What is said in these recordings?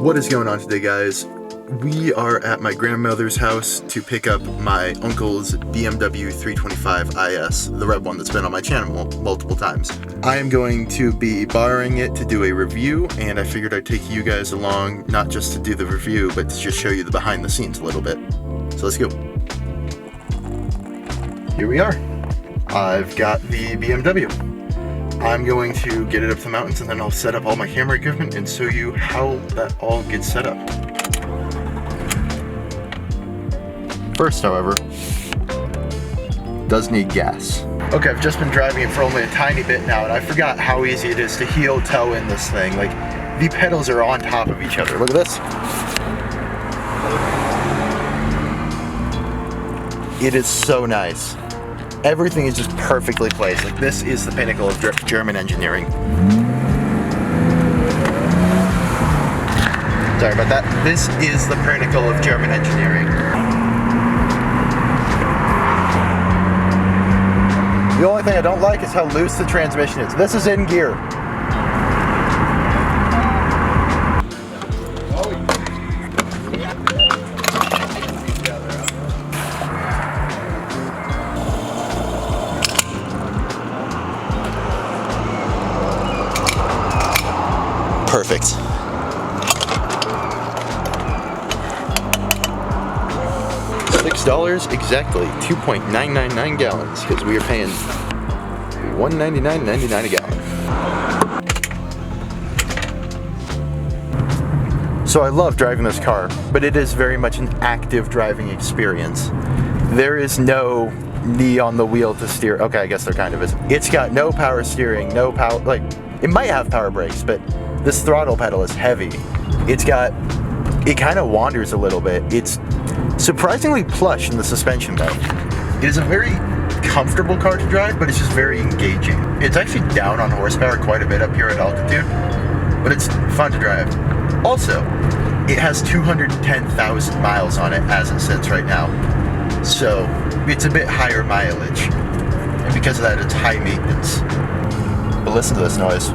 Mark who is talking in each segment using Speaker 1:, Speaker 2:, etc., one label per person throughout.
Speaker 1: What is going on today, guys? We are at my grandmother's house to pick up my uncle's BMW 325 IS, the red one that's been on my channel multiple times. I am going to be borrowing it to do a review, and I figured I'd take you guys along, not just to do the review, but to just show you the behind the scenes a little bit. So let's go. Here we are. I've got the BMW. I'm going to get it up to the mountains, and then I'll set up all my camera equipment and show you how that all gets set up. First, however, does need gas. Okay, I've just been driving it for only a tiny bit now, and I forgot how easy it is to heel toe in this thing. Like, the pedals are on top of each other. Look at this. It is so nice. Everything is just perfectly placed. Like, this is the pinnacle of German engineering. Sorry about that. This is the pinnacle of German engineering. The only thing I don't like is how loose the transmission is. This is in gear. Perfect. $6 exactly, 2.999 gallons, because we are paying $1.99.99 a gallon. So I love driving this car, but it is very much an active driving experience. There is no knee on the wheel to steer. Okay, I guess there kind of is. It's got no power steering, no power, like, it might have power brakes, but this throttle pedal is heavy. It kind of wanders a little bit. It's surprisingly plush in the suspension though. It is a very comfortable car to drive, but it's just very engaging. It's actually down on horsepower quite a bit up here at altitude, but it's fun to drive. Also, it has 210,000 miles on it as it sits right now. So it's a bit higher mileage. And because of that, it's high maintenance. But listen to this noise.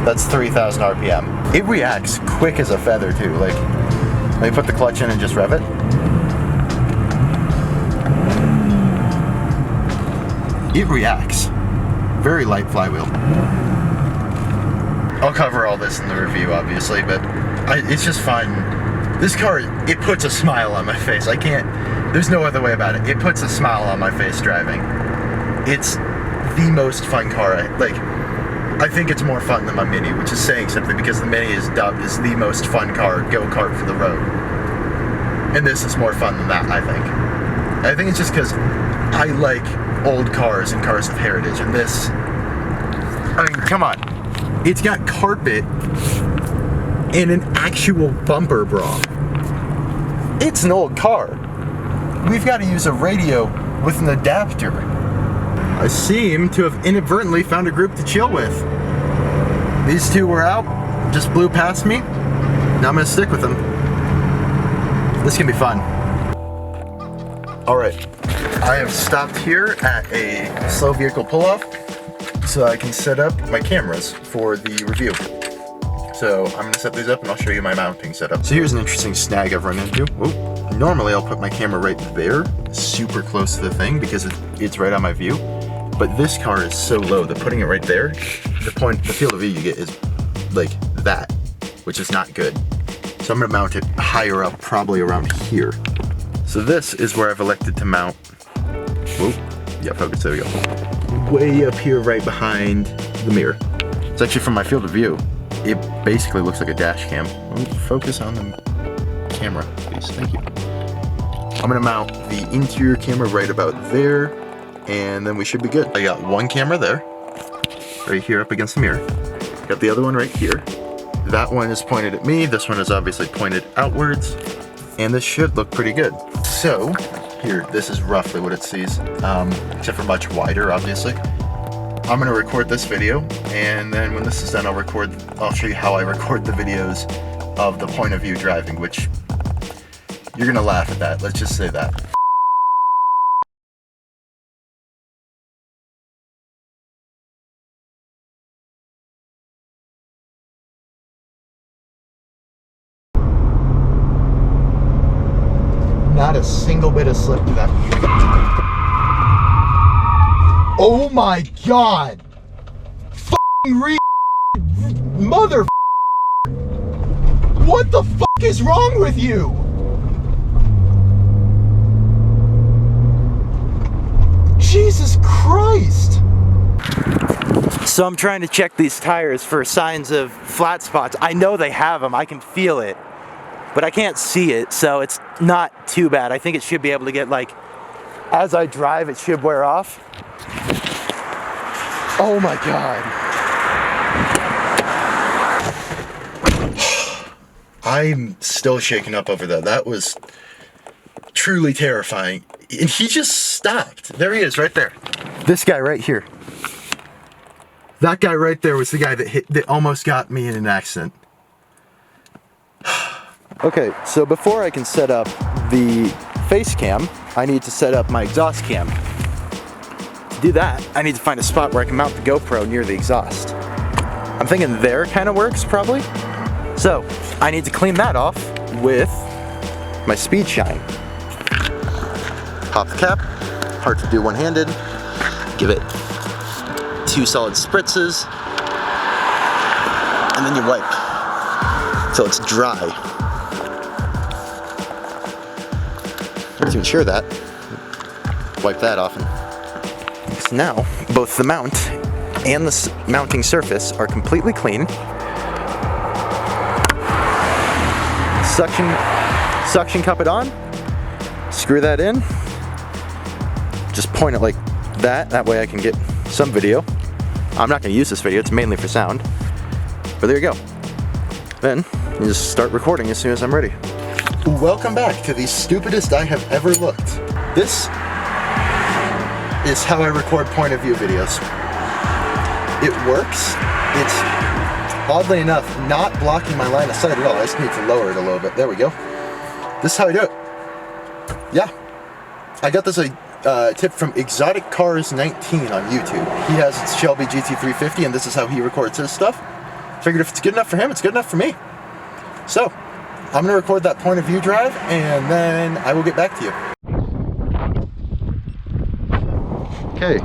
Speaker 1: That's 3,000 RPM. It reacts quick as a feather too. Like, let me put the clutch in and just rev it. It reacts. Very light flywheel. I'll cover all this in the review, obviously, but it's just fun. This car, it puts a smile on my face. There's no other way about it. It puts a smile on my face driving. It's the most fun car. I think it's more fun than my Mini, which is saying something because the Mini is dubbed as the most fun car, go-kart for the road. And this is more fun than that, I think. I think it's just because I like old cars and cars of heritage, and this, I mean, come on. It's got carpet and an actual bumper bra. It's an old car. We've got to use a radio with an adapter. I seem to have inadvertently found a group to chill with. These two were out, just blew past me. Now I'm gonna stick with them. This can be fun. All right, I have stopped here at a slow vehicle pull-off so I can set up my cameras for the review. So I'm gonna set these up and I'll show you my mounting setup. So here's an interesting snag I've run into. Ooh. Normally I'll put my camera right there, super close to the thing because it's right on my view. But this car is so low that putting it right there, the field of view you get is like that, which is not good. So I'm gonna mount it higher up, probably around here. So this is where I've elected to mount. Whoa, yeah, focus, there we go. Way up here, right behind the mirror. It's actually from my field of view. It basically looks like a dash cam. Focus on the camera, please, thank you. I'm gonna mount the interior camera right about there, and then we should be good. I got one camera there, right here up against the mirror. Got the other one right here. That one is pointed at me, this one is obviously pointed outwards, and this should look pretty good. So, here, this is roughly what it sees, except for much wider, obviously. I'm gonna record this video, and then when this is done, I'll show you how I record the videos of the point of view driving, which you're gonna laugh at that. Let's just say that. Not a single bit of slip to that. Oh my God! Mother. What the fuck is wrong with you? Jesus Christ! So I'm trying to check these tires for signs of flat spots. I know they have them, I can feel it, but I can't see it, so it's not too bad. I think it should be able to get, like, as I drive, it should wear off. Oh my God. I'm still shaken up over that. That was truly terrifying. And he just stopped. There he is, right there. This guy right here. That guy right there was the guy that almost got me in an accident. Okay, so before I can set up the face cam, I need to set up my exhaust cam. To do that, I need to find a spot where I can mount the GoPro near the exhaust. I'm thinking there kind of works, probably. So, I need to clean that off with my Speed Shine. Pop the cap, hard to do one-handed. Give it 2 solid spritzes, and then you wipe till it's dry. To ensure that, wipe that off. So now, both the mount and the mounting surface are completely clean. Suction cup it on, screw that in, just point it like that, that way I can get some video. I'm not going to use this video, it's mainly for sound, but there you go. Then, you just start recording as soon as I'm ready. Welcome back to the stupidest I have ever looked. This is how I record point of view videos. It works. It's, oddly enough, not blocking my line of sight at all. I just need to lower it a little bit. There we go. This is how I do it. Yeah. I got this tip from Exotic Cars 19 on YouTube. He has his Shelby GT350 and this is how he records his stuff. Figured if it's good enough for him, it's good enough for me. So, I'm going to record that point of view drive and then I will get back to you. Okay,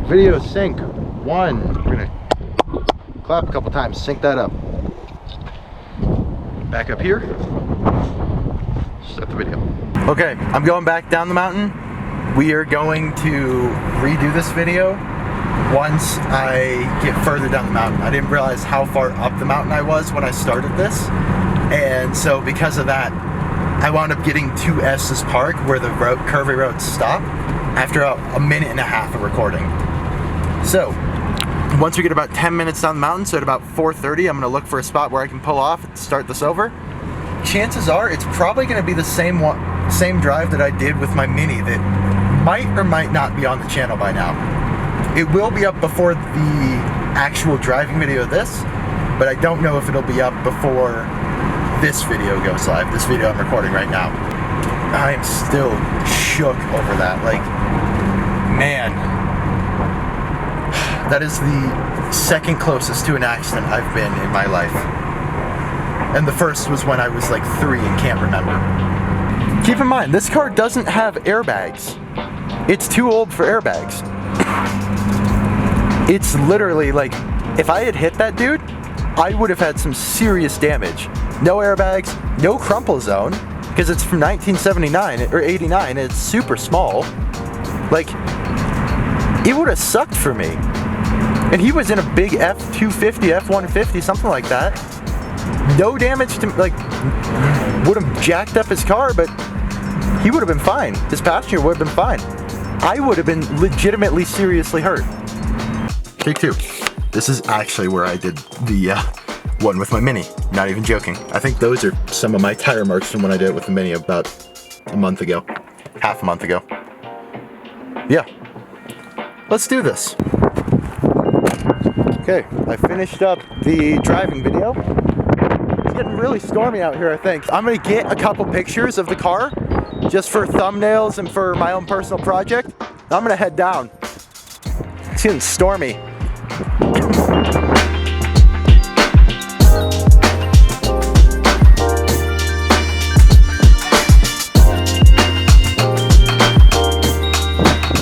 Speaker 1: video sync 1. We're going to clap a couple times, sync that up. Back up here. Start the video. Okay, I'm going back down the mountain. We are going to redo this video once I get further down the mountain. I didn't realize how far up the mountain I was when I started this. And so because of that, I wound up getting to Estes Park where the curvy roads stop after a minute and a half of recording. So, once we get about 10 minutes down the mountain, so at about 4:30, I'm gonna look for a spot where I can pull off and start this over. Chances are it's probably gonna be the same drive that I did with my Mini that might or might not be on the channel by now. It will be up before the actual driving video of this, but I don't know if it'll be up before this video goes live, this video I'm recording right now. I am still shook over that. Like, man, that is the second closest to an accident I've been in my life. And the first was when I was like 3 and can't remember. Keep in mind, this car doesn't have airbags. It's too old for airbags. It's literally like, if I had hit that dude, I would have had some serious damage. No airbags, no crumple zone, because it's from 1979 or 89, and it's super small. Like, it would have sucked for me. And he was in a big F-250, F-150, something like that. No damage to, like, would have jacked up his car, but he would have been fine. His passenger would have been fine. I would have been legitimately seriously hurt. Take 2. This is actually where I did the one with my Mini. Not even joking. I think those are some of my tire marks from when I did it with the Mini about a month ago. Half a month ago. Yeah. Let's do this. Okay, I finished up the driving video. getting really stormy out here, I think. I'm gonna get a couple pictures of the car just for thumbnails and for my own personal project. I'm gonna head down. It's getting stormy.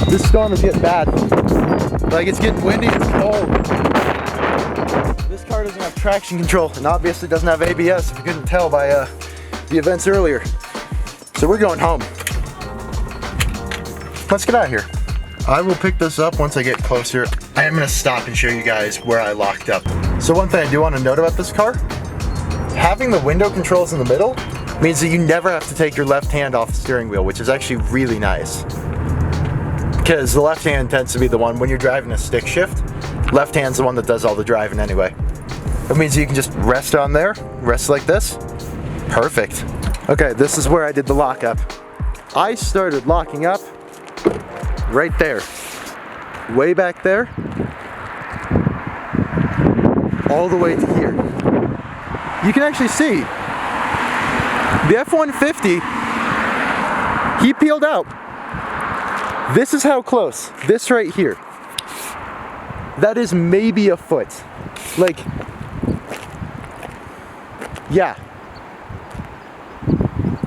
Speaker 1: This storm is getting bad. Like, it's getting windy, it's cold. This car doesn't have traction control and obviously doesn't have ABS, if you couldn't tell by the events earlier. So we're going home. Let's get out of here. I will pick this up once I get closer. I am gonna stop and show you guys where I locked up. So one thing I do want to note about this car, having the window controls in the middle means that you never have to take your left hand off the steering wheel, which is actually really nice. Because the left hand tends to be the one, when you're driving a stick shift, left hand's the one that does all the driving anyway. That means you can just rest on there, rest like this. Perfect. Okay, this is where I did the lockup. I started locking up right there. Way back there. All the way to here. You can actually see the F-150, he peeled out. This is how close, this right here. That is maybe a foot. Like, yeah.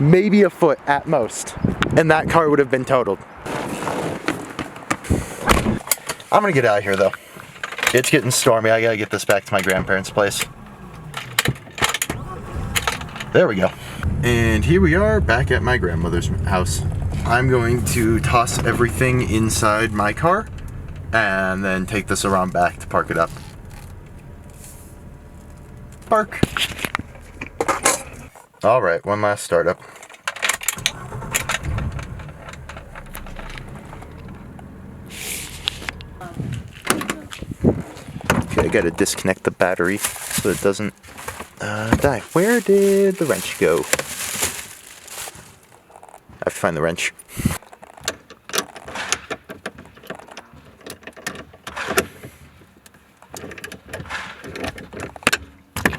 Speaker 1: Maybe a foot at most. And that car would have been totaled. I'm gonna get out of here though. It's getting stormy, I gotta get this back to my grandparents' place. There we go. And here we are back at my grandmother's house. I'm going to toss everything inside my car and then take this around back to park it up. Park. All right, one last startup. Okay, I gotta disconnect the battery so it doesn't die. Where did the wrench go? I have to find the wrench.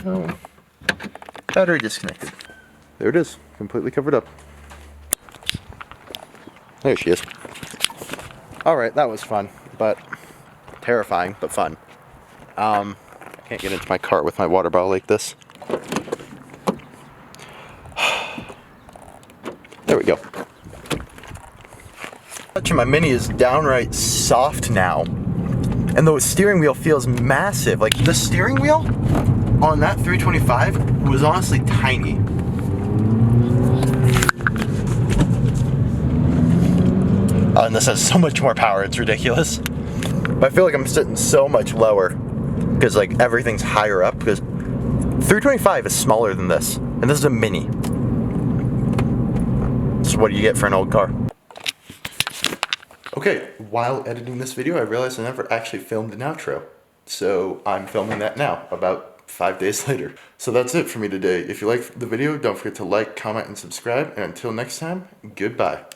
Speaker 1: Oh, battery disconnected. There it is, completely covered up. There she is. Alright, that was fun, but terrifying, but fun. I can't get into my car with my water bottle like this. There we go. My Mini is downright soft now, and the steering wheel feels massive. Like, the steering wheel on that 325 was honestly tiny. And this has so much more power, it's ridiculous. But I feel like I'm sitting so much lower because like everything's higher up, because 325 is smaller than this, and this is a Mini. So what do you get for an old car? Okay, while editing this video, I realized I never actually filmed an outro. So I'm filming that now, about 5 days later. So that's it for me today. If you liked the video, don't forget to like, comment, and subscribe. And until next time, goodbye.